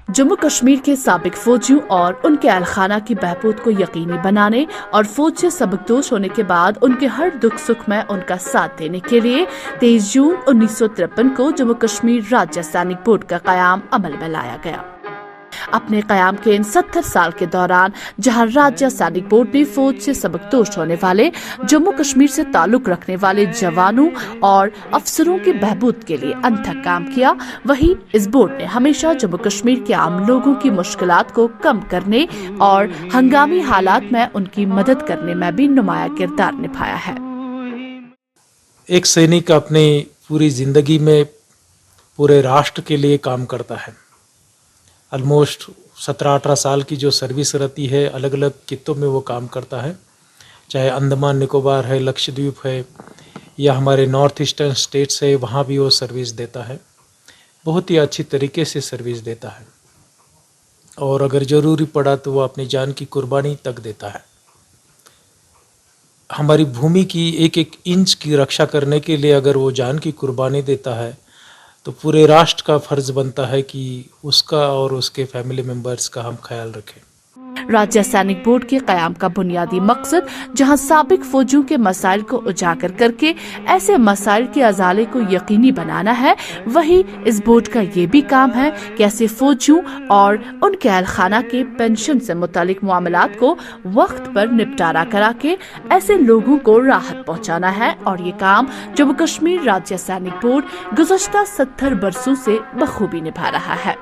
जम्मू कश्मीर के साबिक फौजियों और उनके अहलखाना की बहबूद को यकीनी बनाने और फौज से सबकदोश होने के बाद उनके हर दुख सुख में उनका साथ देने के लिए 23 जून 1953 को जम्मू कश्मीर राज्य सैनिक बोर्ड का कयाम अमल में लाया गया। अपने कयाम के इन 70 साल के दौरान जहां राज्य सैनिक बोर्ड ने फौज से सबकदोश होने वाले जम्मू कश्मीर से ताल्लुक रखने वाले जवानों और अफसरों की बहबूद के लिए अनथक काम किया, वहीं इस बोर्ड ने हमेशा जम्मू कश्मीर के आम लोगों की मुश्किलात को कम करने और हंगामी हालात में उनकी मदद करने में भी नुमाया किरदार निभाया है। एक सैनिक अपनी पूरी जिंदगी में पूरे राष्ट्र के लिए काम करता है। ऑलमोस्ट 17-18 साल की जो सर्विस रहती है, अलग अलग कितों में वो काम करता है, चाहे अंडमान निकोबार है, लक्षद्वीप है या हमारे नॉर्थ ईस्टर्न स्टेट्स है, वहाँ भी वो सर्विस देता है। बहुत ही अच्छी तरीके से सर्विस देता है और अगर ज़रूरी पड़ा तो वो अपनी जान की कुर्बानी तक देता है। हमारी भूमि की एक एक इंच की रक्षा करने के लिए अगर वो जान की कुर्बानी देता है तो पूरे राष्ट्र का फर्ज बनता है कि उसका और उसके फैमिली मेंबर्स का हम ख्याल रखें। राज्य सैनिक बोर्ड के कयाम का बुनियादी मकसद जहां साबिक फौजियों के मसाइल को उजागर करके ऐसे मसाइल के अजाले को यकीनी बनाना है, वहीं इस बोर्ड का ये भी काम है कि ऐसे फौजियों और उनके अहलखाना के पेंशन से मुतालिक मामलात को वक्त पर निपटारा करा के ऐसे लोगों को राहत पहुंचाना है। और ये काम जम्मू कश्मीर राज्य सैनिक बोर्ड गुज़श्ता 70 बरसों से बखूबी निभा रहा है।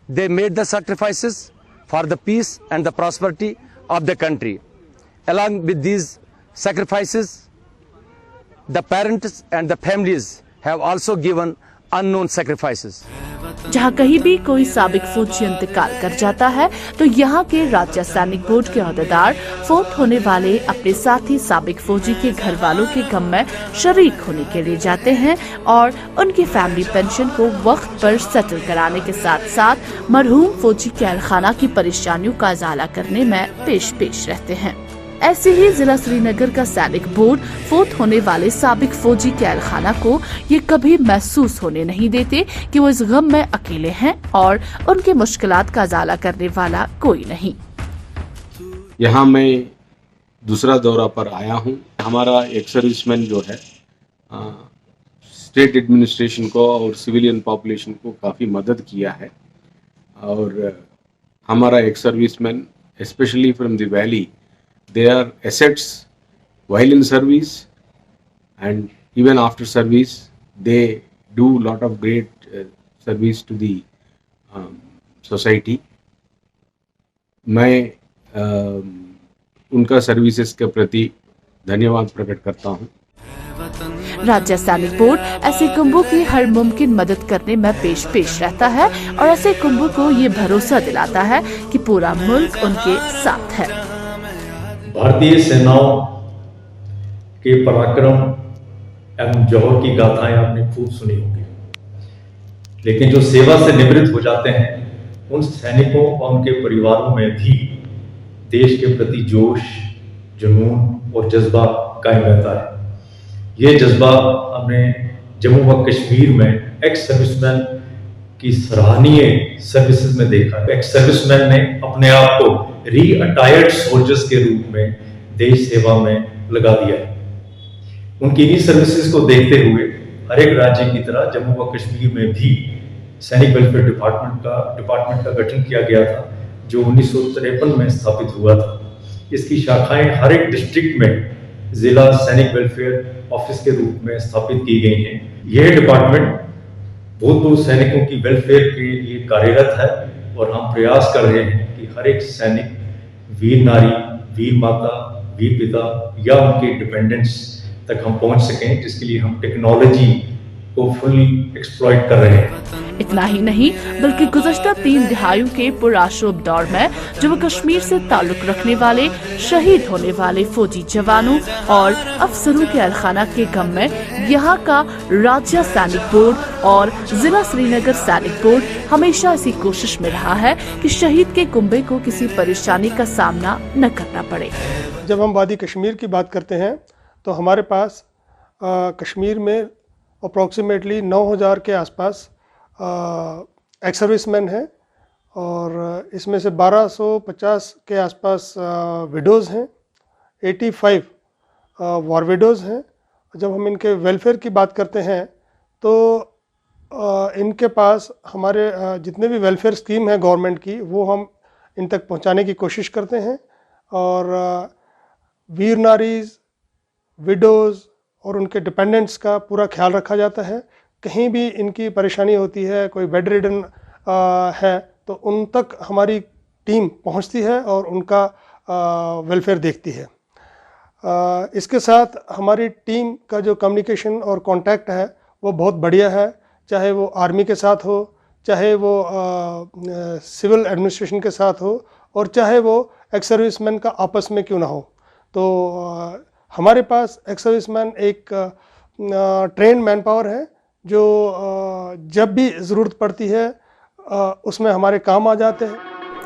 They made the sacrifices for the peace and the prosperity of the country. Along with these sacrifices, the parents and the families have also given unknown sacrifices. जहाँ कहीं भी कोई साबिक फौजी इंतकाल कर जाता है तो यहाँ के राज्य सैनिक बोर्ड के अहदेदार फौत होने वाले अपने साथी साबिक फौजी के घर वालों के गम में शरीक होने के लिए जाते हैं और उनकी फैमिली पेंशन को वक्त पर सेटल कराने के साथ साथ मरहूम फौजी के अहलखाना की परेशानियों का इजाला करने में पेश रहते हैं। ऐसे ही जिला श्रीनगर का सैनिक बोर्ड फौत होने वाले साबिक फौजी के अहलखाना को ये कभी महसूस होने नहीं देते कि वो इस गम में अकेले हैं और उनके मुश्किलात का इजाला करने वाला कोई नहीं। यहाँ मैं दूसरा दौरा पर आया हूँ। हमारा एक सर्विसमैन जो है स्टेट एडमिनिस्ट्रेशन को और सिविलियन पॉपुलेशन को काफ़ी मदद किया है और हमारा एक serviceman specially from the valley, they are assets while in service and even after service they do lot of great service to the society. मैं उनका सर्विसेज के प्रति धन्यवाद प्रकट करता हूँ। राज्य सैनिक बोर्ड ऐसे कुंभों की हर मुमकिन मदद करने में पेश रहता है और ऐसे कुंभों को ये भरोसा दिलाता है कि पूरा मुल्क उनके साथ है। भारतीय सेनाओं के पराक्रम एवं जौहर की गाथाएं आपने खूब सुनी होंगी, लेकिन जो सेवा से निवृत्त हो जाते हैं उन सैनिकों और उनके परिवारों में भी देश के प्रति जोश, जुनून और जज्बा कायम रहता है। ये जज्बा हमने जम्मू व कश्मीर में एक्स सर्विसमैन की सराहनीय सर्विसेज में देखा। एक्स सर्विसमैन ने अपने आप को री अटायर्ड सोल्जर्स के रूप में देश सेवा में लगा दिया है। उनकी इन्हीं सर्विसेज को देखते हुए हर एक राज्य की तरह जम्मू व कश्मीर में भी सैनिक वेलफेयर डिपार्टमेंट का गठन किया गया था, जो 1953 में स्थापित हुआ था। इसकी शाखाएं हर एक डिस्ट्रिक्ट में जिला सैनिक वेलफेयर ऑफिस के रूप में स्थापित की गई हैं। यह डिपार्टमेंट बहुत सैनिकों की वेलफेयर के लिए कार्यरत है और हम प्रयास कर रहे हैं कि हर एक सैनिक, वीर नारी, वीर माता, वीर पिता या उनके डिपेंडेंट्स तक हम पहुंच सकें, जिसके लिए हम टेक्नोलॉजी को फुली एक्सप्लॉइट कर रहे हैं। इतना ही नहीं बल्कि गुज़श्ता 3 दिहाइयों के पुरआशूब दौर में जम्मू कश्मीर से ताल्लुक रखने वाले शहीद होने वाले फौजी जवानों और अफसरों के अहलखाना के गम में यहाँ का राज्य सैनिक बोर्ड और जिला श्रीनगर सैनिक बोर्ड हमेशा इसी कोशिश में रहा है कि शहीद के कुंबे को किसी परेशानी का सामना न करना पड़े। जब हम वादी कश्मीर की बात करते हैं तो हमारे पास कश्मीर में अप्रॉक्सीमेटली 9000 के आसपास एक्स सर्विसमैन हैं और इसमें से 1250 के आसपास विडोज़ हैं, 85 वॉर विडोज़ हैं। जब हम इनके वेलफेयर की बात करते हैं तो इनके पास हमारे जितने भी वेलफेयर स्कीम है गवर्नमेंट की, वो हम इन तक पहुंचाने की कोशिश करते हैं। और वीर नारीज़, विडोज़ और उनके डिपेंडेंट्स का पूरा ख्याल रखा जाता है। कहीं भी इनकी परेशानी होती है, कोई बेड रिडन है, तो उन तक हमारी टीम पहुंचती है और उनका वेलफेयर देखती है। इसके साथ हमारी टीम का जो कम्युनिकेशन और कांटेक्ट है वो बहुत बढ़िया है, चाहे वो आर्मी के साथ हो, चाहे वो सिविल एडमिनिस्ट्रेशन के साथ हो, और चाहे वो एक्स सर्विसमैन का आपस में क्यों ना हो। तो हमारे पास एक्स सर्विसमैन एक ट्रेन मैन पावर है जो जब भी ज़रूरत पड़ती है उसमें हमारे काम आ जाते हैं।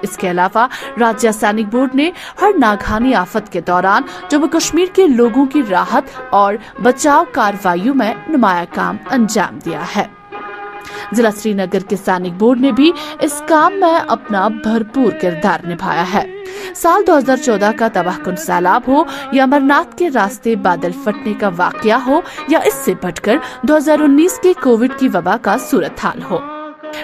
इसके अलावा राज्य सैनिक बोर्ड ने हर नागहानी आफत के दौरान जम्मू कश्मीर के लोगों की राहत और बचाव कार्रवाइयों में नुमाया काम अंजाम दिया है। जिला श्रीनगर के सैनिक बोर्ड ने भी इस काम में अपना भरपूर किरदार निभाया है। साल 2014 का तबाहकुन सैलाब हो या अमरनाथ के रास्ते बादल फटने का वाकया हो या इससे बढ़कर 2019 के कोविड की वबा का सूरत हाल हो,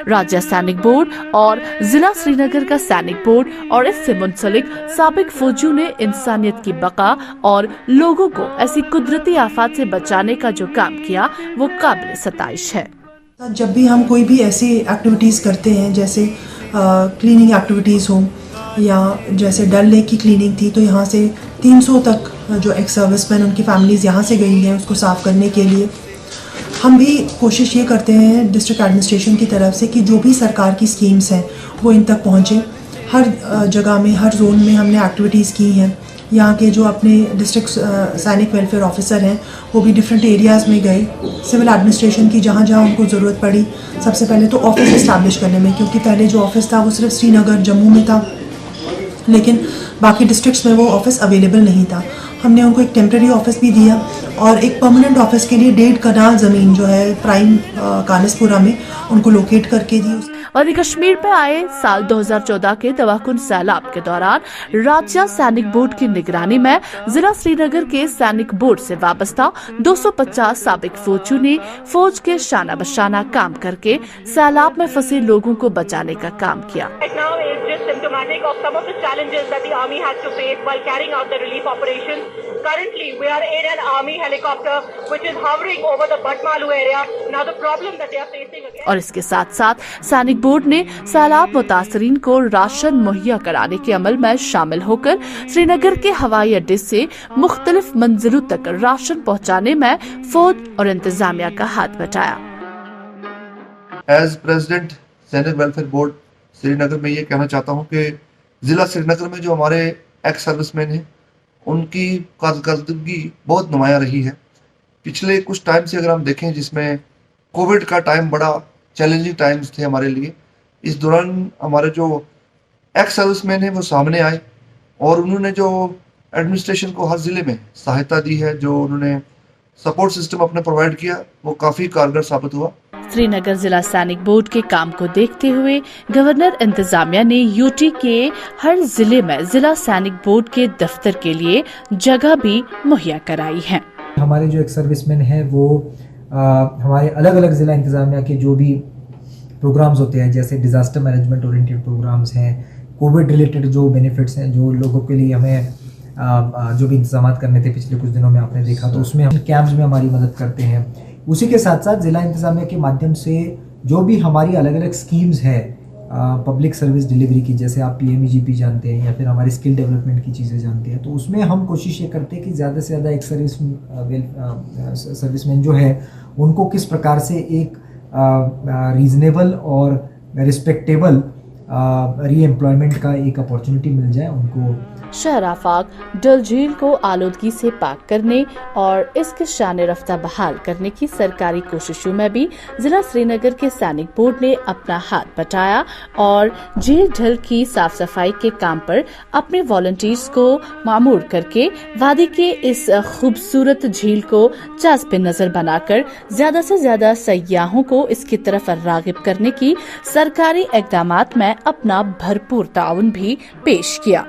राज्य सैनिक बोर्ड और जिला श्रीनगर का सैनिक बोर्ड और इससे मुंसलिक साबिक फौजियों ने इंसानियत की बका और लोगों को ऐसी कुदरती आफत से बचाने का जो काम किया वो काबिल सताइश है। जब भी हम कोई भी ऐसी एक्टिविटीज़ करते हैं, जैसे क्लीनिंग एक्टिविटीज़ हो या जैसे डल लेक की क्लीनिंग थी, तो यहाँ से 300 तक जो एक्स सर्विसमैन उनकी फैमिलीज़ यहाँ से गई हैं उसको साफ़ करने के लिए। हम भी कोशिश ये करते हैं डिस्ट्रिक्ट एडमिनिस्ट्रेशन की तरफ से कि जो भी सरकार की स्कीम्स हैं वो इन तक पहुँचे। हर जगह में, हर जोन में हमने एक्टिविटीज़ की हैं। यहाँ के जो अपने डिस्ट्रिक्ट सैनिक वेलफेयर ऑफिसर हैं वो भी डिफरेंट एरियाज़ में गए, सिविल एडमिनिस्ट्रेशन की जहाँ जहाँ उनको ज़रूरत पड़ी, सबसे पहले तो ऑफिस इस्टेब्लिश करने में, क्योंकि पहले जो ऑफिस था वो सिर्फ श्रीनगर, जम्मू में था, लेकिन बाकी डिस्ट्रिक्ट्स में वो ऑफिस अवेलेबल नहीं था। हमने उनको एक टेम्प्रेरी ऑफिस भी दिया और एक परमानेंट ऑफिस के लिए 1.5 कनाल ज़मीन जो है प्राइम कानसपुरा में उनको लोकेट करके दी। और कश्मीर में आए साल 2014 के तबाहकुन सैलाब के दौरान राज्य सैनिक बोर्ड की निगरानी में जिला श्रीनगर के सैनिक बोर्ड से वाबस्ता 250 साबिक फौजियों ने फौज के शाना बशाना काम करके सैलाब में फंसे लोगों को बचाने का काम किया। Of some of the challenges that the army has to face while carrying out the relief operations. Currently, we are in an army helicopter which is hovering over the Batmalu area. Now, the problem that they are facing again. और इसके साथ साथ सैनिक board ने सैलाब मुतासरीन को ration मुहैया कराने के अमल में शामिल होकर श्रीनगर के हवाई अड्डे से मुख्तलिफ मंजिलों तक राशन पहुँचाने में फौज और इंतजामिया का हाथ बटाया। एज प्रेसिडेंट सैनिक वेलफेयर बोर्ड श्रीनगर में ये कहना चाहता हूँ कि ज़िला श्रीनगर में जो हमारे एक्स सर्विसमैन हैं उनकी कारकर्दगी बहुत नुमाया रही है। पिछले कुछ टाइम से अगर हम देखें, जिसमें कोविड का टाइम बड़ा चैलेंजिंग टाइम्स थे हमारे लिए, इस दौरान हमारे जो एक्स सर्विसमैन हैं वो सामने आए और उन्होंने जो एडमिनिस्ट्रेशन को हर ज़िले में सहायता दी है, जो उन्होंने सपोर्ट सिस्टम अपने प्रोवाइड किया, वो काफ़ी कारगर साबित हुआ। श्रीनगर जिला सैनिक बोर्ड के काम को देखते हुए गवर्नर इंतजामिया ने यूटी के हर जिले में जिला सैनिक बोर्ड के दफ्तर के लिए जगह भी मुहैया कराई है। हमारे जो एक सर्विसमैन हैं वो हमारे अलग अलग जिला इंतजामिया के जो भी प्रोग्राम्स होते हैं, जैसे डिजास्टर मैनेजमेंट ओरिएंटेड प्रोग्राम्स हैं, कोविड रिलेटेड जो बेनिफिट्स हैं, जो लोगों के लिए हमें जो भी इंतजाम करने थे पिछले कुछ दिनों में आपने देखा, तो उसमें हम कैंप्स में हमारी मदद करते हैं। उसी के साथ साथ ज़िला इंतजामिया के माध्यम से जो भी हमारी अलग अलग स्कीम्स हैं पब्लिक सर्विस डिलीवरी की, जैसे आप PMEGP जानते हैं या फिर हमारी स्किल डेवलपमेंट की चीज़ें जानते हैं, तो उसमें हम कोशिश ये करते हैं कि ज़्यादा से ज़्यादा एक सर्विसमैन जो है उनको किस प्रकार से एक रीज़नेबल और रिस्पेक्टेबल री-एम्प्लॉयमेंट का एक अपॉर्चुनिटी मिल जाए उनको। शहर आफाक डल झील को आलूदगी से पाक करने और इसके शान रफ्ता बहाल करने की सरकारी कोशिशों में भी जिला श्रीनगर के सैनिक बोर्ड ने अपना हाथ बटाया और झील ढल की साफ सफाई के काम पर अपने वॉलंटियर्स को मामूर करके वादी के इस खूबसूरत झील को चाज़ पे नजर बनाकर ज्यादा से ज्यादा सयाहों को इसकी तरफ रागिब करने की सरकारी इक़दामात में अपना भरपूर ताउन भी पेश किया।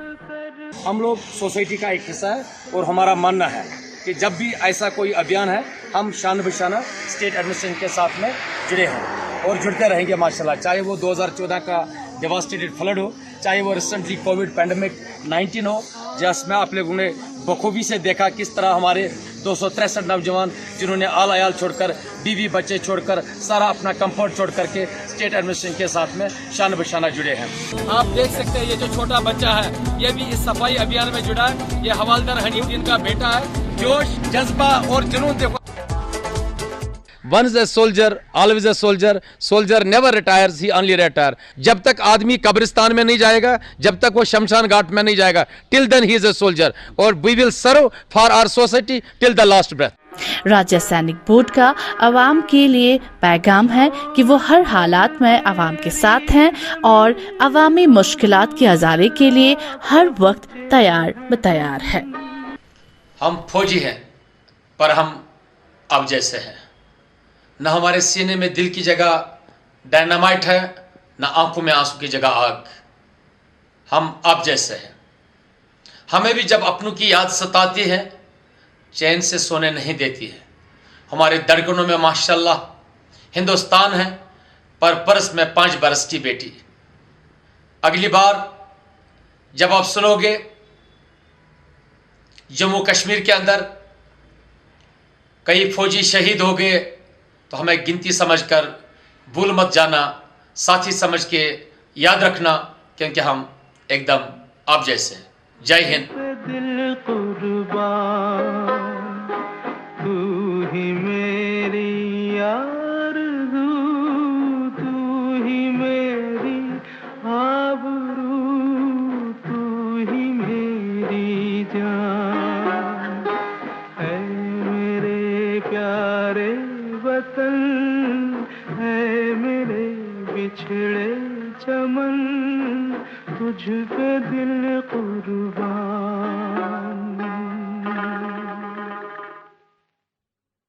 हम लोग सोसाइटी का एक हिस्सा है और हमारा मानना है कि जब भी ऐसा कोई अभियान है हम शान बशाना स्टेट एडमिनिस्ट्रेशन के साथ में जुड़े हैं और जुड़ते रहेंगे माशाल्लाह। चाहे वो 2014 का डेवास्टेटेड फ्लड हो, चाहे वो रिसेंटली कोविड पैंडमिक 19 हो, जिसमें आप लोगों ने बखूबी से देखा किस तरह हमारे 263 नौजवान जिन्होंने आल अयाल छोड़कर, बीवी बच्चे छोड़कर, सारा अपना कंफर्ट छोड़ करके स्टेट एडमिनिस्ट्रेशन के साथ में शान बशाना जुड़े हैं। आप देख सकते हैं ये जो छोटा बच्चा है ये भी इस सफाई अभियान में जुड़ा है। ये हवालदार हनीफुद्दीन का बेटा है। जोश, जज्बा और जुनून देखो। Once a soldier, always a soldier. Soldier never retires, he only retire. जब तक आदमी कब्रिस्तान में नहीं जाएगा, जब तक वो शमशान घाट में नहीं जाएगा, till then he is a soldier. और we will serve for our society till the last breath. राज्य सैनिक बोर्ड का अवाम के लिए पैगाम है कि वो हर हालात में अवाम के साथ हैं और अवामी मुश्किलात के हज़ारे के लिए हर वक्त तैयार बतैयार है। हम फौजी हैं पर हम अब जैसे हैं। न हमारे सीने में दिल की जगह डायनामाइट है, न आंखों में आंसू की जगह आग। हम अब जैसे हैं। हमें भी जब अपनों की याद सताती है चैन से सोने नहीं देती है। हमारे धड़कनों में माशाल्लाह हिंदुस्तान है पर बरस में 5 बरस की बेटी। अगली बार जब आप सुनोगे जम्मू कश्मीर के अंदर कई फौजी शहीद हो गए तो हमें गिनती समझकर भूल मत जाना, साथी समझ के याद रखना, क्योंकि हम एकदम आप जैसे हैं। जय हिंद। दिल कुर्बान तू ही मेरी आरज़ू, तू ही मेरी आबरू, तू ही मेरी जान है मेरे प्यारे वतन, है मेरे बिछड़े चमन, तुझ पे दिल कुर्बान।